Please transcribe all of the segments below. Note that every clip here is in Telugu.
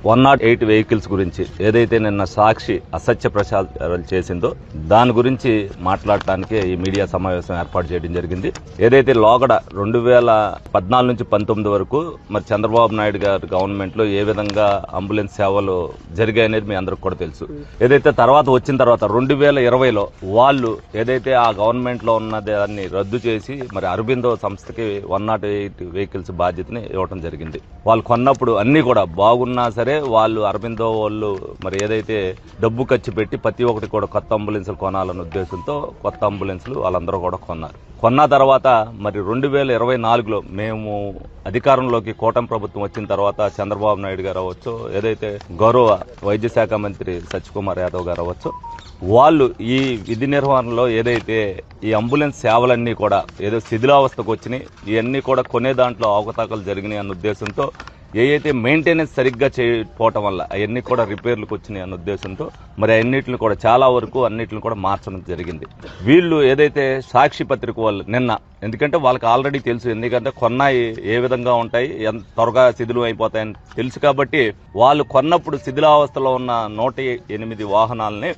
108 వెహికల్స్ గురించి ఏదైతే నిన్న సాక్షి అసత్య ప్రచారాలు చేసిందో దాని గురించి మాట్లాడటానికి ఈ మీడియా సమావేశం ఏర్పాటు చేయడం జరిగింది. ఏదైతే లోగడ 2014 నుంచి 19 వరకు మరి చంద్రబాబు నాయుడు గారి గవర్నమెంట్ లో ఏ విధంగా అంబులెన్స్ సేవలు జరిగాయనేది మీ అందరికి కూడా తెలుసు. ఏదైతే వచ్చిన తర్వాత 2020లో వాళ్ళు ఏదైతే ఆ గవర్నమెంట్ లో ఉన్న దాన్ని రద్దు చేసి మరి అరబిందో సంస్థకి 108 వెహికల్స్ బాధ్యతని ఇవ్వడం జరిగింది. వాళ్ళు కొన్నప్పుడు అన్ని కూడా బాగున్నా సరే వాళ్ళు అరబిందో వాళ్ళు మరి ఏదైతే డబ్బు ఖర్చు పెట్టి ప్రతి ఒక్కటి కూడా కొత్త అంబులెన్స్లు కొనాలన్న ఉద్దేశంతో కొత్త అంబులెన్స్లు వాళ్ళందరూ కూడా కొన్న తర్వాత మరి 2024లో మేము అధికారంలోకి కూటమి ప్రభుత్వం వచ్చిన తర్వాత చంద్రబాబు నాయుడు గారు అవ్వచ్చు, ఏదైతే గౌరవ వైద్య శాఖ మంత్రి సత్యకుమార్ యాదవ్ గారు అవ్వచ్చు, వాళ్ళు ఈ విధి నిర్వహణలో ఏదైతే ఈ అంబులెన్స్ సేవలన్నీ కూడా ఏదో శిథిలావస్థకు వచ్చినాయి, ఇవన్నీ కూడా కొనే దాంట్లో అవకతవకలు జరిగినాయి అన్న ఉద్దేశంతో ఏదైతే మెయింటెనెన్స్ సరిగ్గా చేయకపోవటం వల్ల అవన్నీ కూడా రిపేర్లకు వచ్చినాయి అన్న ఉద్దేశంతో మరి అన్నిటిని కూడా చాలా వరకు అన్నిటిని కూడా మార్చడం జరిగింది. వీళ్ళు ఏదైతే సాక్షి పత్రిక వాళ్ళు నిన్న, ఎందుకంటే వాళ్ళకి ఆల్రెడీ తెలుసు, ఎందుకంటే కొన్నాయి ఏ విధంగా ఉంటాయి, ఎంత త్వరగా శిథిలం అయిపోతాయని తెలుసు కాబట్టి వాళ్ళు కొన్నప్పుడు శిథిలావస్థలో ఉన్న 108 వాహనాలని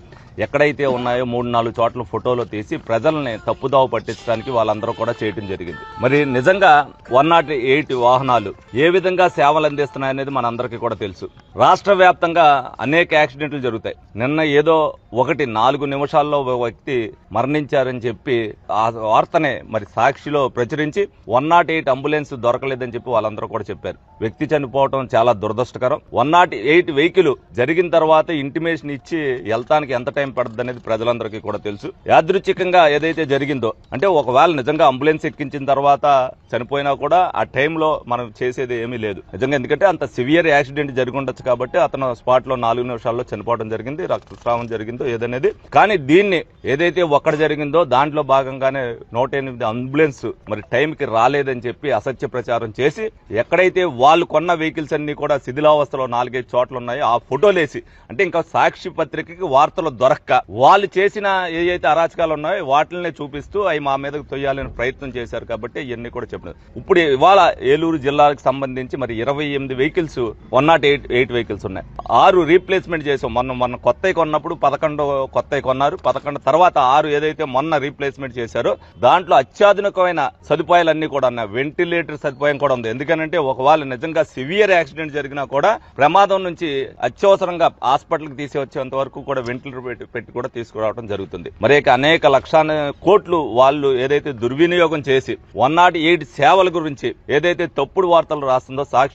ఎక్కడైతే ఉన్నాయో 3-4 చోట్ల ఫోటోలు తీసి ప్రజల్ని తప్పుదావ పట్టించడానికి వాళ్ళందరూ కూడా చేయడం జరిగింది. మరి నిజంగా 108 వాహనాలు ఏ విధంగా సేవలు అందిస్తున్నాయనేది మనందరికీ కూడా తెలుసు. రాష్ట్ర వ్యాప్తంగా అనేక యాక్సిడెంట్లు జరుగుతాయి. నిన్న ఏదో 4 నిమిషాల్లో వ్యక్తి మరణించారని చెప్పి ఆ వార్తనే మరి సాక్షిలో ప్రచురించి 108 అంబులెన్స్ దొరకలేదని చెప్పి వాళ్ళందరూ కూడా చెప్పారు. వ్యక్తి చనిపోవడం చాలా దురదృష్టకరం. 108 వెహికల్ జరిగిన తర్వాత ఇంటిమేషన్ ఇచ్చి వెళ్తానికి ఎంత టైం పడుతుంది అనేది ప్రజలందరికీ కూడా తెలుసు. యాదృచ్ఛికంగా ఏదైతే జరిగిందో, అంటే ఒకవేళ నిజంగా అంబులెన్స్ ఎక్కించిన తర్వాత చనిపోయినా కూడా ఆ టైంలో మనం చేసేది ఏమీ లేదు నిజంగా, ఎందుకంటే అంత సివియర్ యాక్సిడెంట్ జరిగి ఉండొచ్చు కాబట్టి అతను స్పాట్ లో 4 నిమిషాల్లో చనిపోవడం జరిగింది, రక్తస్రావం జరిగిందో ఏదనేది. కానీ దీన్ని ఏదైతే ఒక్కడ జరిగిందో దాంట్లో భాగంగానే 108 అంబులెన్స్ మరి టైంకి రాలేదని చెప్పి అసత్య ప్రచారం చేసి ఎక్కడైతే వాళ్ళు కొన్న వెహికల్స్ అన్ని కూడా శిథిలావస్థలో 4-5 చోట్ల ఉన్నాయో ఆ ఫోటోలేసి, అంటే ఇంకా సాక్షి పత్రికకి వార్తలు దొరక్క వాళ్ళు చేసిన ఏదైతే అరాచకాలు ఉన్నాయో వాటిని చూపిస్తూ అవి మా మీదకు తొయ్యాలని ప్రయత్నం చేశారు కాబట్టి ఇవన్నీ కూడా చెప్పినారు. ఇప్పుడు ఇవాళ ఏలూరు జిల్లాకు సంబంధించి మరి 28 వెహికల్స్ 108 వెహికల్స్ ఉన్నాయి. 6 రీప్లేస్మెంట్ చేసాం. మొన్న కొత్తవి కొన్నప్పుడు 11 కొత్తవి కొన్నారు. 11 తర్వాత 6 ఏదైతే మొన్న రీప్లేస్మెంట్ చేశారో దాంట్లో అత్యాధునికమైన సదుపాయాలన్నీ కూడా ఉన్నాయి. వెంటిలేటర్ సదుపాయం కూడా ఉంది. ఎందుకంటే ఒకవేళ నిజంగా సివియర్ యాక్సిడెంట్ జరిగినా కూడా ప్రమాదం నుంచి అత్యవసరంగా హాస్పిటల్కి తీసుకొచ్చేంత వరకు కూడా వెంటిలేటర్ పెట్టి కూడా తీసుకురావడం జరుగుతుంది. మరి అనేక లక్షల కోట్లు వాళ్ళు ఏదైతే దుర్వినియోగం చేసి 108 సేవల గురించి ఏదైతే తప్పుడు వార్తలు రాస్తుందో సాక్షి